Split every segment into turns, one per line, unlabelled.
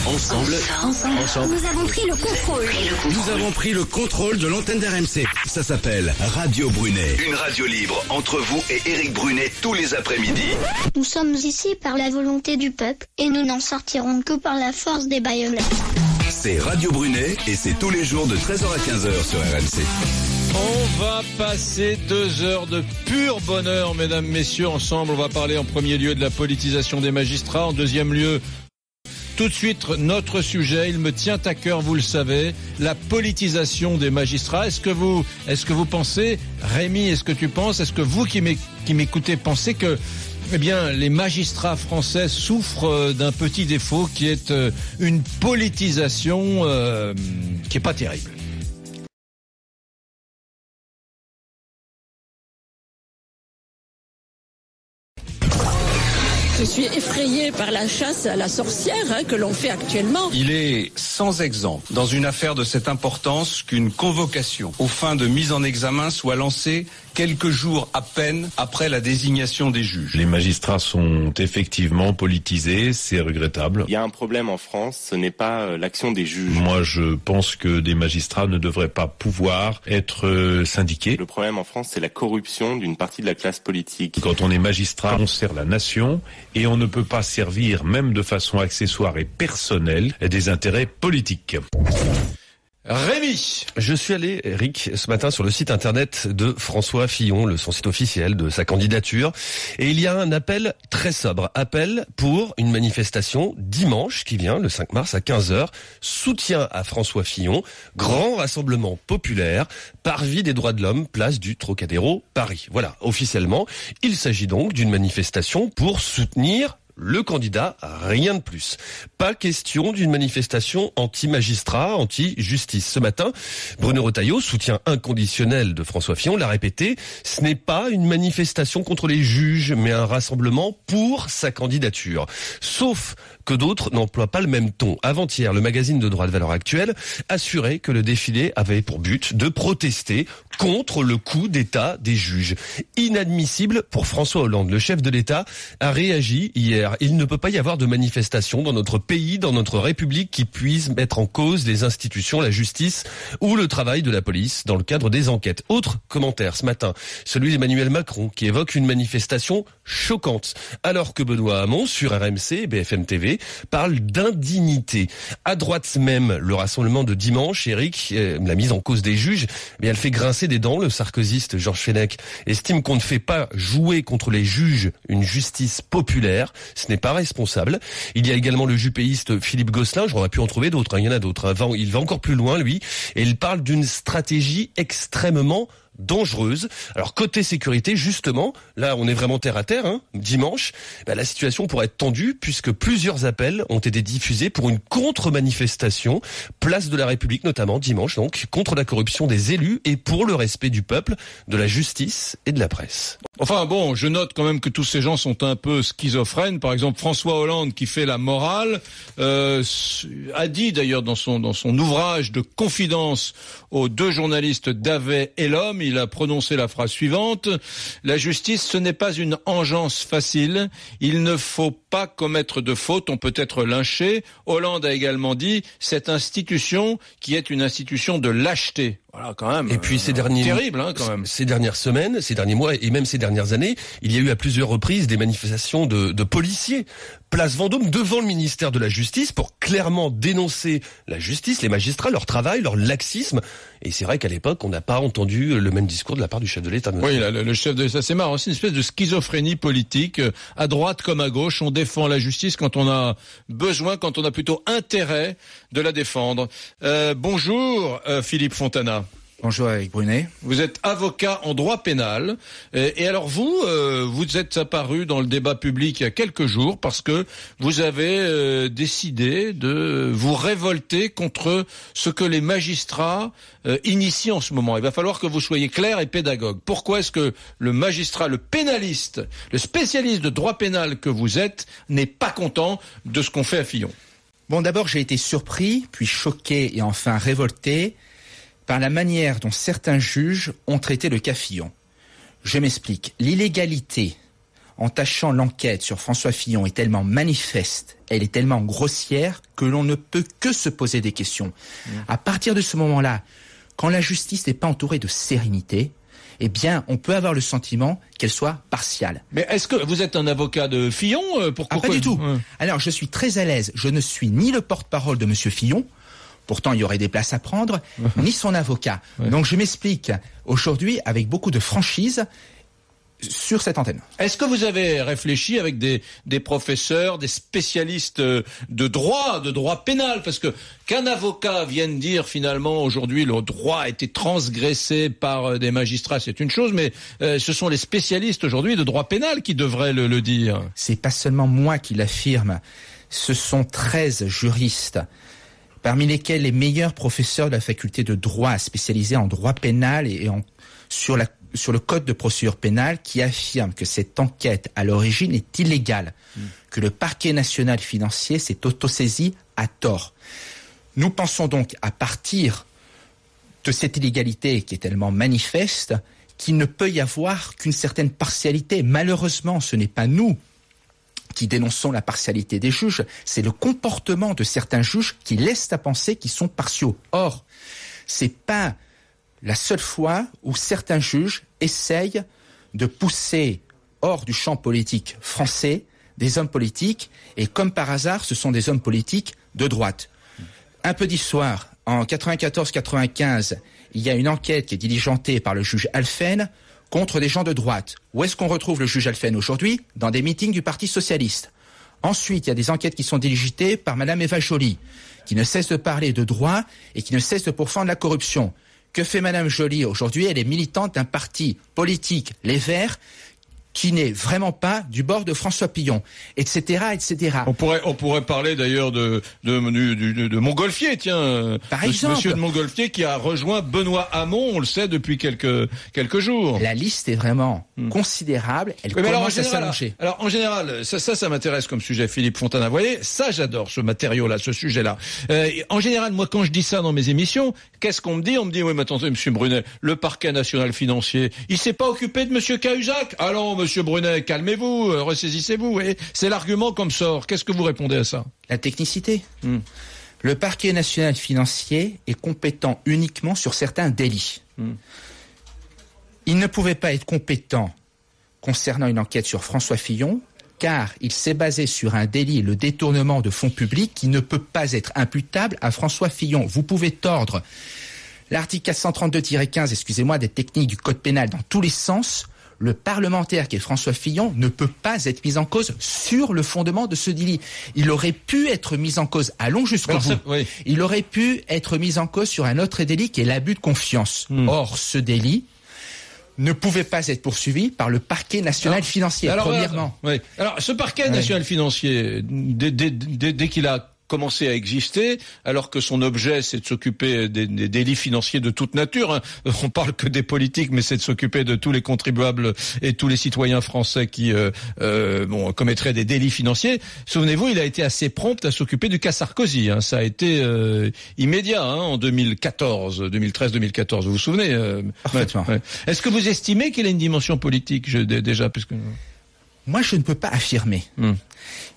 Ensemble.
Nous avons pris le contrôle.
Nous avons pris le contrôle de l'antenne d'RMC. Ça s'appelle Radio Brunet. Une radio libre entre vous et Éric Brunet tous les après-midi.
Nous sommes ici par la volonté du peuple et nous n'en sortirons que par la force des baïonnettes.
C'est Radio Brunet et c'est tous les jours de 13h à 15h sur RMC.
On va passer 2 heures de pur bonheur, mesdames, messieurs. Ensemble, on va parler en premier lieu de la politisation des magistrats. En deuxième lieu, tout de suite, notre sujet, il me tient à cœur, vous le savez, la politisation des magistrats. Est-ce que vous pensez, Rémi, est-ce que tu penses, est-ce que vous qui m'écoutez pensez que les magistrats français souffrent d'un petit défaut qui est une politisation qui est pas terrible?
Je suis effrayée par la chasse à la sorcière que l'on fait actuellement.
Il est sans exemple dans une affaire de cette importance qu'une convocation aux fins de mise en examen soit lancée quelques jours à peine après la désignation des juges.
Les magistrats sont effectivement politisés, c'est regrettable.
Il y a un problème en France, ce n'est pas l'action des juges.
Moi, je pense que des magistrats ne devraient pas pouvoir être syndiqués.
Le problème en France, c'est la corruption d'une partie de la classe politique.
Quand on est magistrat, on sert la nation et on ne peut pas servir, même de façon accessoire et personnelle, des intérêts politiques.
Rémi.
Je suis allé, Eric, ce matin sur le site internet de François Fillon, son site officiel de sa candidature. Et il y a un appel très sobre. Appel pour une manifestation dimanche qui vient, le 5 mars à 15h. Soutien à François Fillon. Grand rassemblement populaire. Parvis des droits de l'homme, place du Trocadéro, Paris. Voilà, officiellement. Il s'agit donc d'une manifestation pour soutenir le candidat, rien de plus. Pas question d'une manifestation anti-magistrat, anti-justice. Ce matin, Bruno Retailleau, soutien inconditionnel de François Fillon, l'a répété, ce n'est pas une manifestation contre les juges, mais un rassemblement pour sa candidature. Sauf que d'autres n'emploient pas le même ton. Avant-hier, le magazine de droit de Valeurs Actuelles assurait que le défilé avait pour but de protester contre le coup d'État des juges. Inadmissible pour François Hollande. Le chef de l'État a réagi hier. Il ne peut pas y avoir de manifestation dans notre pays, dans notre République, qui puisse mettre en cause les institutions, la justice ou le travail de la police dans le cadre des enquêtes. Autre commentaire ce matin, celui d'Emmanuel Macron, qui évoque une manifestation choquante. Alors que Benoît Hamon, sur RMC, BFM TV, parle d'indignité. À droite même, le rassemblement de dimanche, Eric, la mise en cause des juges, elle fait grincer des dents. Le sarkozyste Georges Fenech estime qu'on ne fait pas jouer contre les juges une justice populaire. Ce n'est pas responsable. Il y a également le jupéiste Philippe Gosselin, j'aurais pu en trouver d'autres, il y en a d'autres. Il va encore plus loin, lui, et il parle d'une stratégie extrêmement dangereuse. Alors côté sécurité, justement, là on est vraiment terre à terre, dimanche, la situation pourrait être tendue puisque plusieurs appels ont été diffusés pour une contre-manifestation, place de la République notamment, dimanche donc, contre la corruption des élus et pour le respect du peuple, de la justice et de la presse.
Enfin bon, je note quand même que tous ces gens sont un peu schizophrènes. Par exemple, François Hollande, qui fait la morale, a dit d'ailleurs dans son ouvrage de confidence aux 2 journalistes Davet et L'Homme, il a prononcé la phrase suivante: la justice, ce n'est pas une engeance facile. Il ne faut pas commettre de fautes. On peut être lynché. Hollande a également dit cette institution qui est une institution de lâcheté. Voilà, quand même.
Et puis
terrible, quand même.
Ces dernières semaines, ces derniers mois et même ces dernières années, il y a eu à plusieurs reprises des manifestations de policiers. Place Vendôme, devant le ministère de la Justice, pour clairement dénoncer la justice, les magistrats, leur travail, leur laxisme. Et c'est vrai qu'à l'époque, on n'a pas entendu le même discours de la part du chef de l'État.
Oui, le chef de l'État, c'est marrant. C'est une espèce de schizophrénie politique. À droite comme à gauche, on défend la justice quand on a besoin, quand on a plutôt intérêt de la défendre. Bonjour, Philippe Fontana.
Bonjour Éric Brunet.
Vous êtes avocat en droit pénal. Et alors vous êtes apparu dans le débat public il y a quelques jours parce que vous avez décidé de vous révolter contre ce que les magistrats initient en ce moment. Il va falloir que vous soyez clair et pédagogue. Pourquoi est-ce que le magistrat, le pénaliste, le spécialiste de droit pénal que vous êtes n'est pas content de ce qu'on fait à Fillon?
Bon, d'abord j'ai été surpris, puis choqué et enfin révolté par la manière dont certains juges ont traité le cas Fillon. Je m'explique. L'illégalité en tachant l'enquête sur François Fillon est tellement manifeste, elle est tellement grossière que l'on ne peut que se poser des questions. À partir de ce moment-là, quand la justice n'est pas entourée de sérénité, eh bien, on peut avoir le sentiment qu'elle soit partiale.
Mais est-ce que vous êtes un avocat de Fillon?
Pas du tout. Alors, je suis très à l'aise. Je ne suis ni le porte-parole de Monsieur Fillon, pourtant il y aurait des places à prendre, ni son avocat. Donc, je m'explique aujourd'hui avec beaucoup de franchise sur cette antenne.
Est-ce que vous avez réfléchi avec des professeurs, des spécialistes de droit pénal? Parce que qu'un avocat vienne dire finalement aujourd'hui le droit a été transgressé par des magistrats, c'est une chose, mais ce sont les spécialistes aujourd'hui de droit pénal qui devraient le dire.
C'est pas seulement moi qui l'affirme, ce sont 13 juristes, parmi lesquels les meilleurs professeurs de la faculté de droit spécialisés en droit pénal et sur le code de procédure pénale qui affirme que cette enquête à l'origine est illégale, que le parquet national financier s'est autosaisi à tort. Nous pensons donc à partir de cette illégalité qui est tellement manifeste qu'il ne peut y avoir qu'une certaine partialité. Malheureusement, ce n'est pas nous qui dénonçons la partialité des juges, c'est le comportement de certains juges qui laissent à penser qu'ils sont partiaux. Or, c'est pas la seule fois où certains juges essayent de pousser hors du champ politique français des hommes politiques, et comme par hasard, ce sont des hommes politiques de droite. Un peu d'histoire. En 94-95, il y a une enquête qui est diligentée par le juge Alphen contre des gens de droite. Où est-ce qu'on retrouve le juge Alphen aujourd'hui? Dans des meetings du Parti socialiste. Ensuite, il y a des enquêtes qui sont diligentées par Madame Eva Joly, qui ne cesse de parler de droit et qui ne cesse de pourfendre la corruption. Que fait Madame Joly aujourd'hui? Elle est militante d'un parti politique, les Verts, qui n'est vraiment pas du bord de François Fillon, etc., etc.
On pourrait parler d'ailleurs de Montgolfier, tiens.
Par exemple.
Monsieur de Montgolfier qui a rejoint Benoît Hamon, on le sait depuis quelques jours.
La liste est vraiment considérable, elle commence à s'allonger.
Alors en général, ça m'intéresse comme sujet, Philippe Fontana. Vous voyez, ça j'adore ce matériau-là, ce sujet-là. En général, moi quand je dis ça dans mes émissions, qu'est-ce qu'on me dit? On me dit, oui mais attendez Monsieur Brunet, le parquet national financier, il s'est pas occupé de Monsieur Cahuzac? Allons Monsieur Brunet, calmez-vous, ressaisissez-vous. Et c'est l'argument comme sort. Qu'est-ce que vous répondez à ça?
La technicité. Le parquet national financier est compétent uniquement sur certains délits. Il ne pouvait pas être compétent concernant une enquête sur François Fillon, car il s'est basé sur un délit, le détournement de fonds publics, qui ne peut pas être imputable à François Fillon. Vous pouvez tordre l'article 432-15, des techniques du code pénal dans tous les sens. Le parlementaire qui est François Fillon ne peut pas être mis en cause sur le fondement de ce délit. Il aurait pu être mis en cause, allons jusqu'au bout, il aurait pu être mis en cause sur un autre délit qui est l'abus de confiance. Or, ce délit ne pouvait pas être poursuivi par le parquet national financier, premièrement.
Alors, ce parquet national financier, dès qu'il a commencé à exister, alors que son objet, c'est de s'occuper des délits financiers de toute nature. Hein. On parle que des politiques, mais c'est de s'occuper de tous les contribuables et tous les citoyens français qui commettraient des délits financiers. Souvenez-vous, il a été assez prompt à s'occuper du cas Sarkozy. Hein. Ça a été immédiat en 2013-2014. Vous vous souvenez
Parfaitement.
Est-ce que vous estimez qu'il a une dimension politique déjà puisque...
Moi, je ne peux pas affirmer.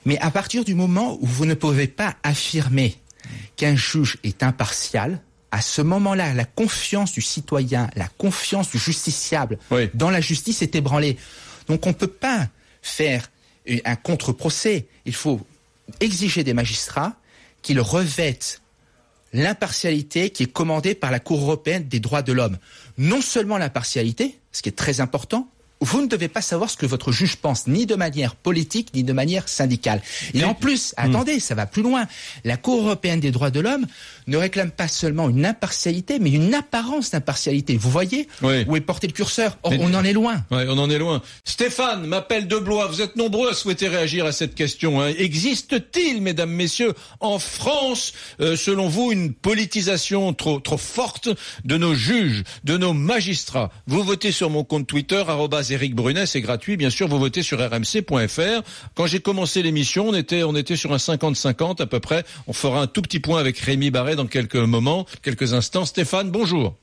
Mais à partir du moment où vous ne pouvez pas affirmer qu'un juge est impartial, à ce moment-là, la confiance du citoyen, la confiance du justiciable dans la justice est ébranlée. Donc on ne peut pas faire un contre-procès. Il faut exiger des magistrats qu'ils revêtent l'impartialité qui est commandée par la Cour européenne des droits de l'homme. Non seulement l'impartialité, ce qui est très important, vous ne devez pas savoir ce que votre juge pense, ni de manière politique, ni de manière syndicale. Et en plus, attendez, ça va plus loin. La Cour européenne des droits de l'homme ne réclame pas seulement une impartialité, mais une apparence d'impartialité. Vous voyez où est porté le curseur? Or, on en est loin.
On en est loin. Stéphane m'appelle de Blois. Vous êtes nombreux à souhaiter réagir à cette question. Hein. Existe-t-il, mesdames, messieurs, en France, selon vous, une politisation trop forte de nos juges, de nos magistrats? Vous votez sur mon compte Twitter, @Éric Brunet, c'est gratuit. Bien sûr, vous votez sur rmc.fr. Quand j'ai commencé l'émission, on était sur un 50-50 à peu près. On fera un tout petit point avec Rémi Barré dans quelques instants. Stéphane, bonjour.